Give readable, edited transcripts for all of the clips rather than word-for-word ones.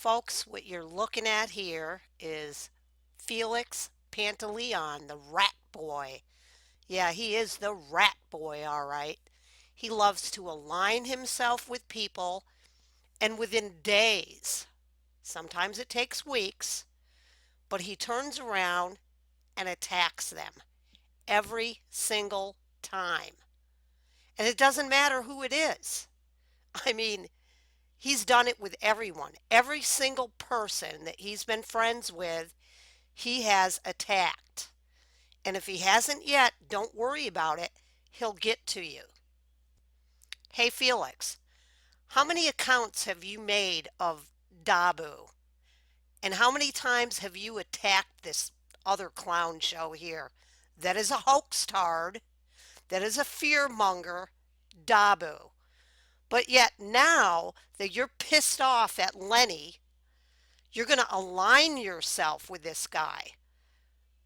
Folks, what you're looking at here is Felix Pantaleon, the rat boy. Yeah, he is the rat boy, all right. He loves to align himself with people, and within days, sometimes it takes weeks, but he turns around and attacks them every single time. And it doesn't matter who it is. I mean, he's done it with everyone. Every single person that he's been friends with, he has attacked. And if he hasn't yet, don't worry about it. He'll get to you. Hey, Felix, how many accounts have you made of Dabu? And how many times have you attacked this other clown show here? That is a hoax tard. That is a fearmonger, Dabu. But yet now that you're pissed off at Lenny, you're going to align yourself with this guy.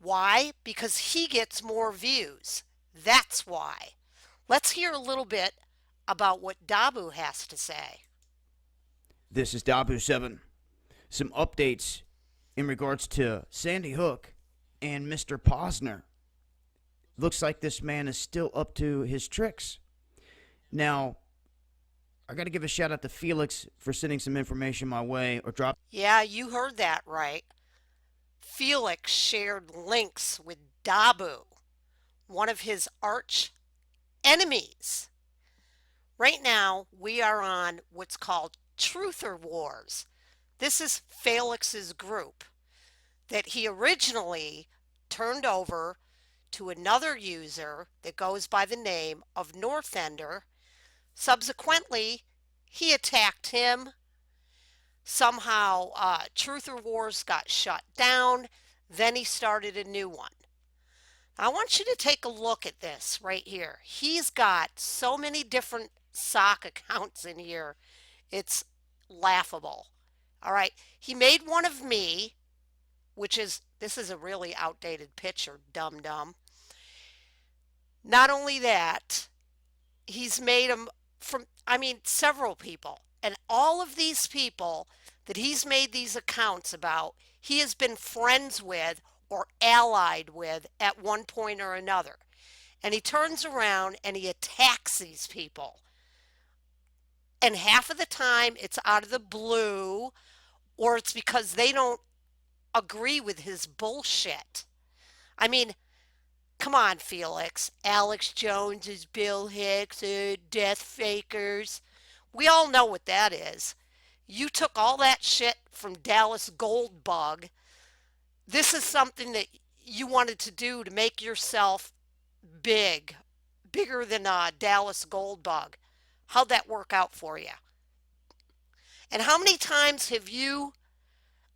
Why? Because he gets more views. That's why. Let's hear a little bit about what Dabu has to say. This is Dabu7. Some updates in regards to Sandy Hook and Mr. Posner. Looks like this man is still up to his tricks. Now, I got to give a shout out to Felix for sending some information my way or drop. Yeah, you heard that right. Felix shared links with Dabu, one of his arch enemies. Right now, we are on what's called Truther Wars. This is Felix's group that he originally turned over to another user that goes by the name of Northender. Subsequently, he attacked him. Somehow, Truther Wars got shut down. Then he started a new one. I want you to take a look at this right here. He's got so many different sock accounts in here. It's laughable. All right. He made one of me, this is a really outdated picture, dum dum. Not only that, he's made them from, several people. And all of these people that he's made these accounts about, he has been friends with or allied with at one point or another. And he turns around and he attacks these people. And half of the time it's out of the blue or it's because they don't agree with his bullshit. I mean, come on, Felix. Alex Jones is Bill Hicks, death fakers. We all know what that is. You took all that shit from Dallas Goldbug. This is something that you wanted to do to make yourself big, bigger than Dallas Goldbug. How'd that work out for you? And how many times have you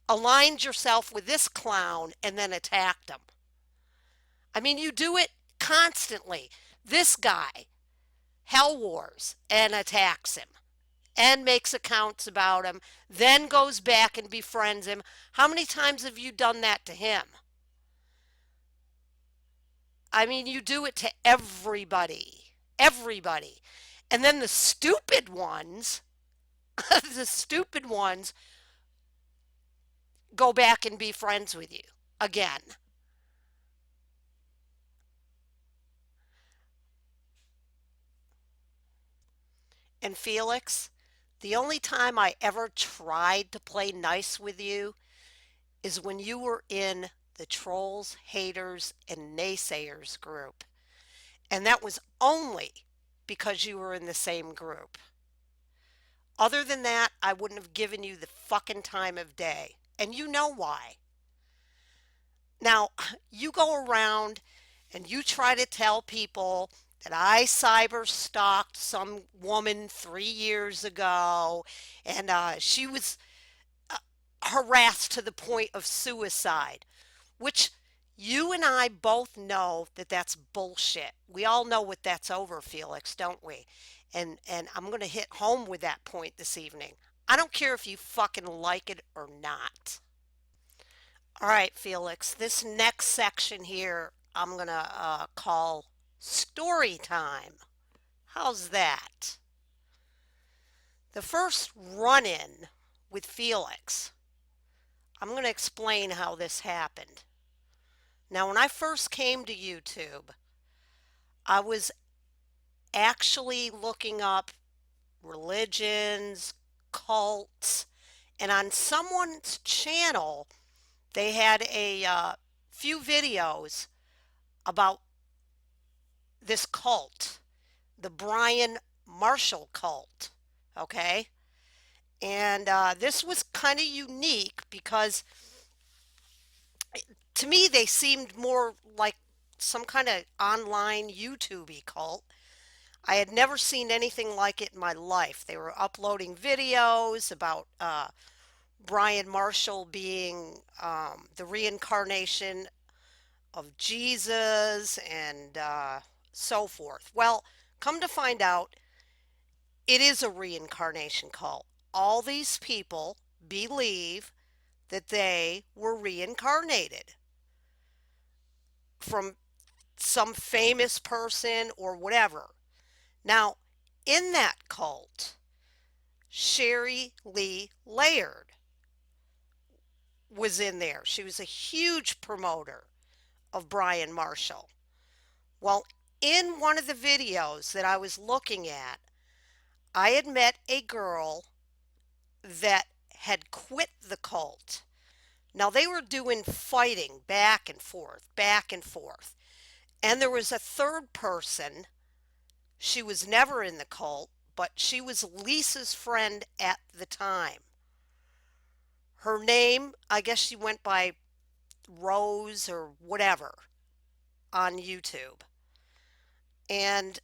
aligned yourself with this clown and then attacked him? I mean, you do it constantly. This guy, Hell Wars, and attacks him and makes accounts about him, then goes back and befriends him. How many times have you done that to him? I mean, you do it to everybody. Everybody. And then the stupid ones, the stupid ones go back and be friends with you again. And Felix, the only time I ever tried to play nice with you is when you were in the trolls, haters, and naysayers group. And that was only because you were in the same group. Other than that, I wouldn't have given you the fucking time of day. And you know why. Now, you go around and you try to tell people that I cyber stalked some woman 3 years ago and she was harassed to the point of suicide, which you and I both know that that's bullshit. We all know what that's over, Felix, don't we? And I'm going to hit home with that point this evening. I don't care if you fucking like it or not. All right, Felix, this next section here I'm going to call story time. How's that? The first run-in with Felix. I'm going to explain how this happened. Now, when I first came to YouTube, I was actually looking up religions, cults, and on someone's channel, they had a few videos about this cult, the Brian Marshall cult. Okay? And this was kind of unique because to me they seemed more like some kind of online YouTube cult. I had never seen anything like it in my life. They were uploading videos about Brian Marshall being the reincarnation of Jesus and so forth. Well, come to find out, it is a reincarnation cult. All these people believe that they were reincarnated from some famous person or whatever. Now, in that cult, Sherry Lee Laird was in there. She was a huge promoter of Brian Marshall. Well, in one of the videos that I was looking at, I had met a girl that had quit the cult. Now they were doing fighting back and forth, back and forth. And there was a third person. She was never in the cult, but she was Lisa's friend at the time. Her name, I guess she went by Rose or whatever on YouTube. And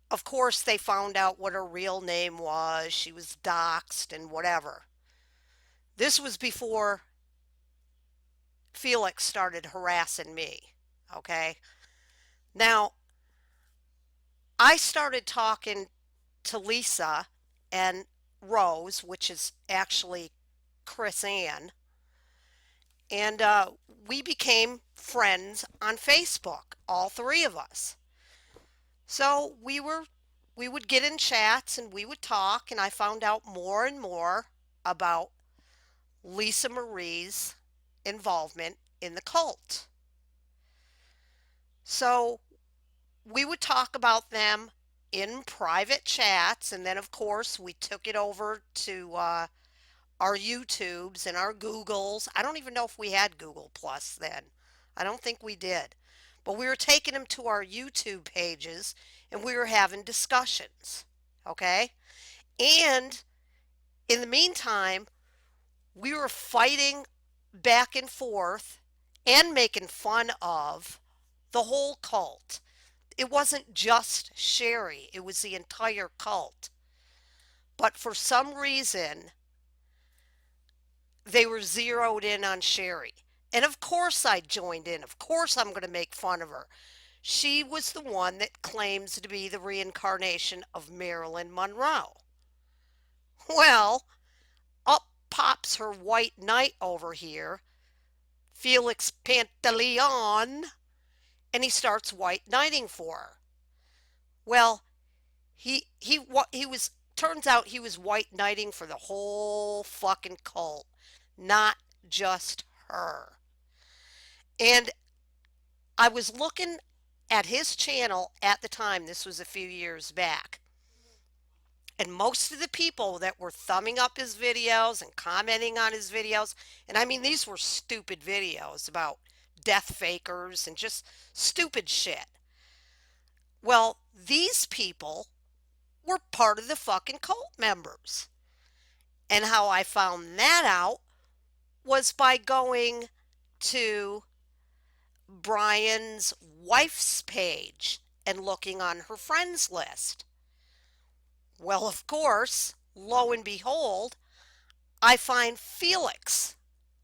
of course, they found out what her real name was. She was doxxed and whatever. This was before Felix started harassing me. Okay. Now, I started talking to Lisa and Rose, which is actually Chris Ann, and we became friends on Facebook, all three of us. So we would get in chats and we would talk, and I found out more and more about Lisa Marie's involvement in the cult. So we would talk about them in private chats, and then of course we took it over to our YouTubes and our Googles. I don't even know if we had Google Plus then. I don't think we did. But we were taking them to our YouTube pages and we were having discussions. Okay? And in the meantime, we were fighting back and forth and making fun of the whole cult. It wasn't just Sherry, it was the entire cult. But for some reason, they were zeroed in on Sherry. And of course I joined in. Of course I'm going to make fun of her. She was the one that claims to be the reincarnation of Marilyn Monroe. Well, up pops her white knight over here, Felix Pantaleon, and he starts white knighting for her. Well, he was turns out he was white knighting for the whole fucking cult, not just her. And I was looking at his channel at the time, this was a few years back, and most of the people that were thumbing up his videos and commenting on his videos, and I mean, these were stupid videos about death fakers and just stupid shit. Well, these people were part of the fucking cult members. And how I found that out was by going to Brian's wife's page and looking on her friends list. Well, of course, lo and behold, I find Felix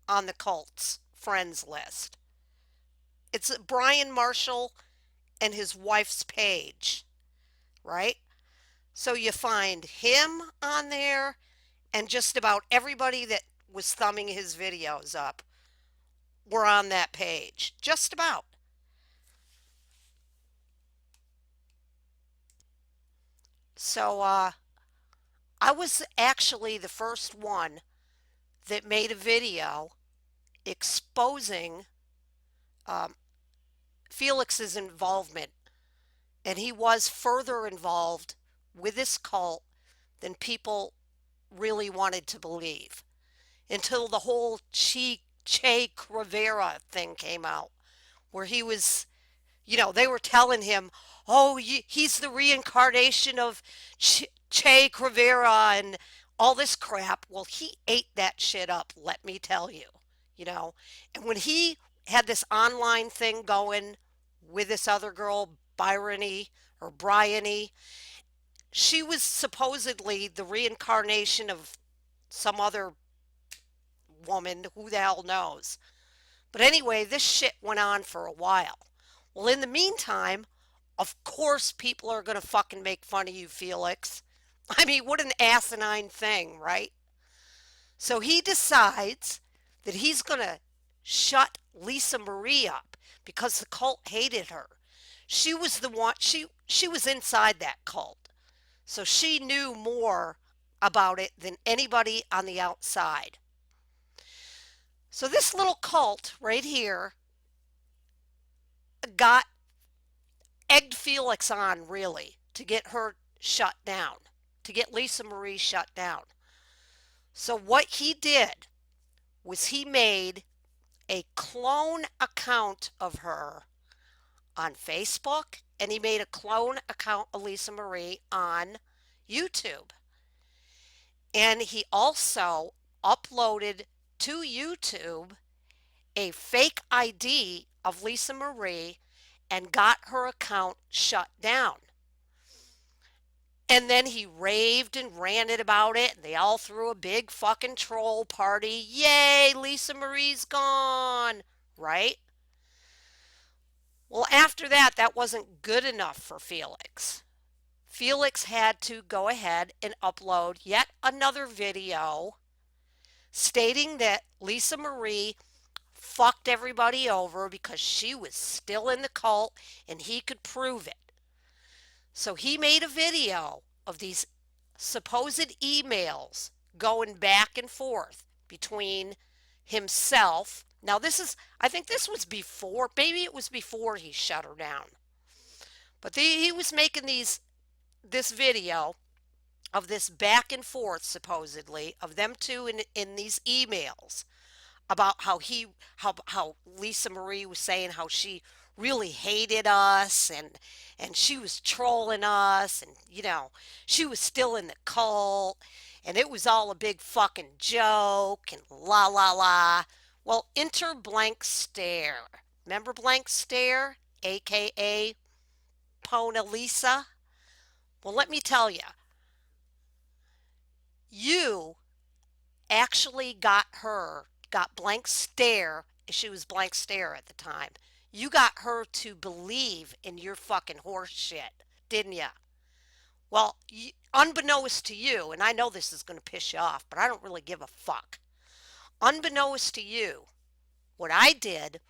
on the cult's friends list. It's Brian Marshall and his wife's page, right? So you find him on there and just about everybody that was thumbing his videos up were on that page. Just about. So I was actually the first one that made a video exposing um, Felix's involvement, and he was further involved with this cult than people really wanted to believe until the whole Che Guevara thing came out, where he was, they were telling him, oh, he's the reincarnation of Che Guevara and all this crap. Well, he ate that shit up, let me tell you, you know. And when he had this online thing going with this other girl, Bryony or Bryony, she was supposedly the reincarnation of some other woman, who the hell knows. But anyway, this shit went on for a while. Well, in the meantime, of course, people are going to fucking make fun of you, Felix. I mean, what an asinine thing, right? So he decides that he's going to shut Lisa Marie up because the cult hated her. She was the one, she was inside that cult. So she knew more about it than anybody on the outside. So this little cult right here got egged Felix on really to get her shut down, to get Lisa Marie shut down. So what he did was he made a clone account of her on Facebook, and he made a clone account of Lisa Marie on YouTube. And he also uploaded to YouTube a fake ID of Lisa Marie and got her account shut down. And then he raved and ranted about it, and they all threw a big fucking troll party. Yay, Lisa Marie's gone, right? Well, after that, that wasn't good enough for Felix. Felix had to go ahead and upload yet another video stating that Lisa Marie fucked everybody over because she was still in the cult and he could prove it. So he made a video of these supposed emails going back and forth between himself. Now, I think this was before, maybe it was before he shut her down. But he was making this video of this back and forth, supposedly, of them two in these emails about how Lisa Marie was saying how she really hated us and she was trolling us, and she was still in the cult and it was all a big fucking joke and la la la. Well, enter Blank Stare. Remember Blank Stare, aka Pona Lisa? Well, let me tell you, you actually got Blank Stare. She was Blank Stare at the time. You got her to believe in your fucking horse shit, didn't ya? Well, unbeknownst to you, and I know this is going to piss you off, but I don't really give a fuck. Unbeknownst to you, what I did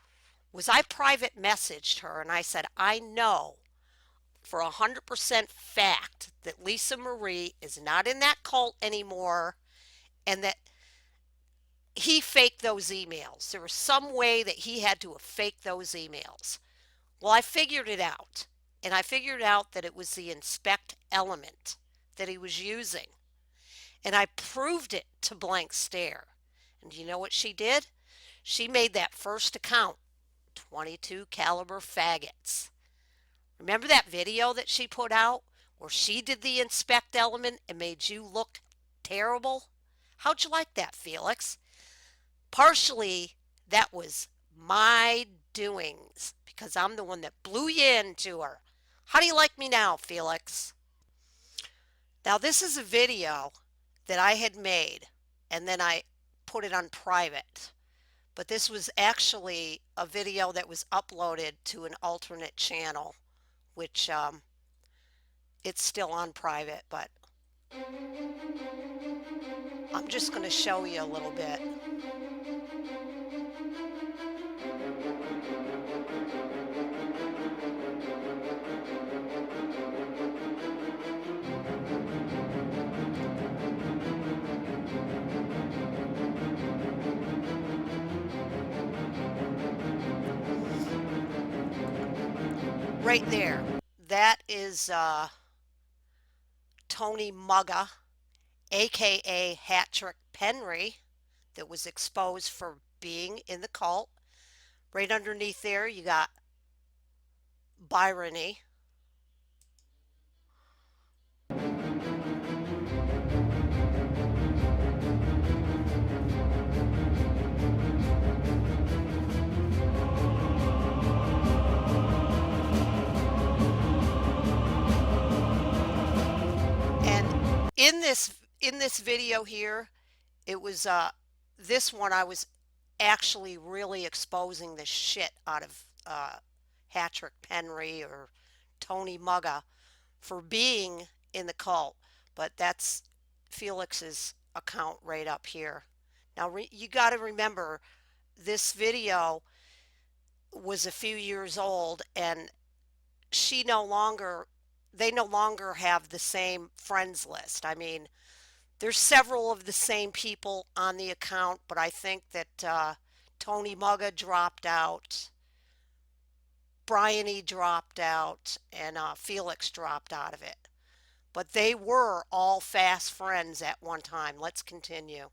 was I private messaged her and I said, I know for 100% fact that Lisa Marie is not in that cult anymore and that he faked those emails. There was some way that he had to have faked those emails. Well, I figured it out. And I figured out that it was the inspect element that he was using. And I proved it to Blank Stare. And do you know what she did? She made that first account 22 caliber faggots. Remember that video that she put out where she did the inspect element and made you look terrible? How'd you like that, Felix? Partially, that was my doings because I'm the one that blew you into her. How do you like me now, Felix? Now, this is a video that I had made and then I put it on private. But this was actually a video that was uploaded to an alternate channel, which it's still on private, but I'm just going to show you a little bit. Right there. That is Tony Mugga, aka Hattrick Penry, that was exposed for being in the cult. Right underneath there, you got Byrony. And in this video here, it was this one I was actually really exposing the shit out of Hattrick Penry or Tony Mugga for being in the cult, but that's Felix's account right up here. Now you got to remember this video was a few years old and she no longer they no longer have the same friends list. I mean, there's several of the same people on the account, but I think that Tony Mugga dropped out, Bryony dropped out, and Felix dropped out of it. But they were all fast friends at one time. Let's continue.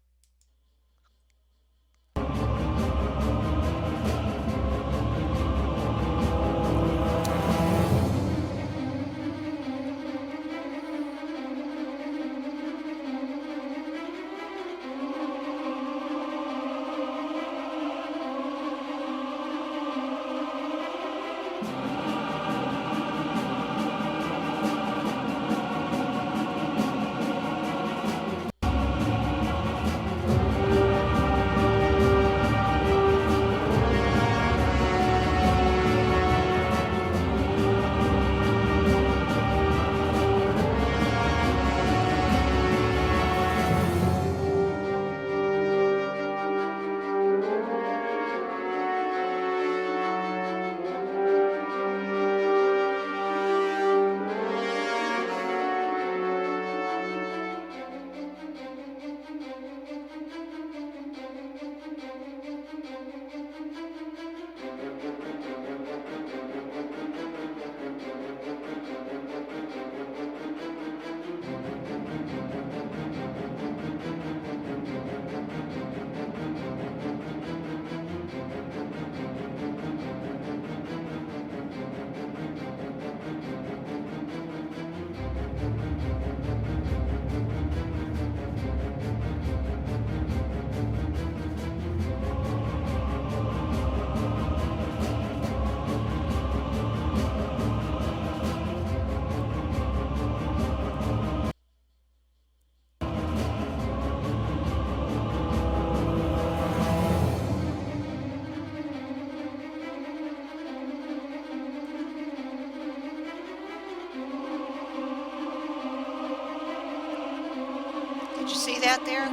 Did you see that there?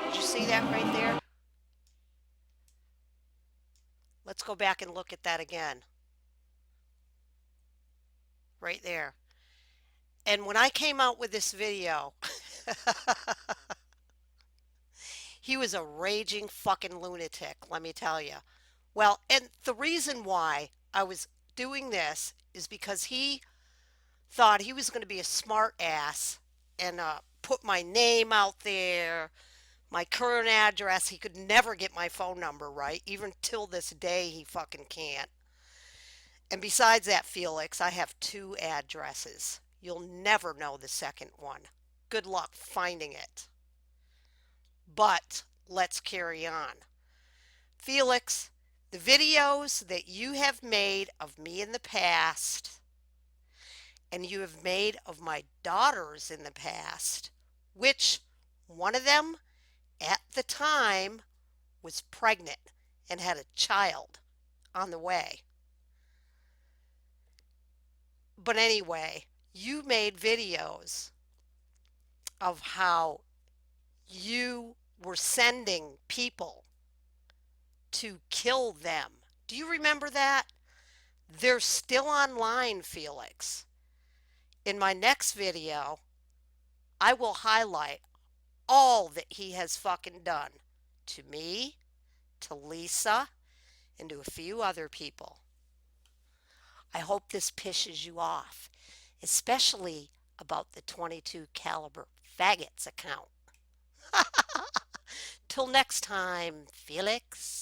Did you see that right there? Let's go back and look at that again. Right there. And when I came out with this video, he was a raging fucking lunatic, let me tell you. Well, and the reason why I was doing this is because he thought he was going to be a smart ass and put my name out there, my current address. He could never get my phone number right. Even till this day, he fucking can't. And besides that, Felix, I have two addresses. You'll never know the second one. Good luck finding it. But let's carry on. Felix, the videos that you have made of me in the past and you have made of my daughters in the past, which one of them at the time was pregnant and had a child on the way. But anyway, you made videos of how you were sending people to kill them. Do you remember that? They're still online, Felix. In my next video, I will highlight all that he has fucking done to me, to Lisa, and to a few other people. I hope this pisses you off, especially about the 22 caliber faggots account. Till next time, Felix.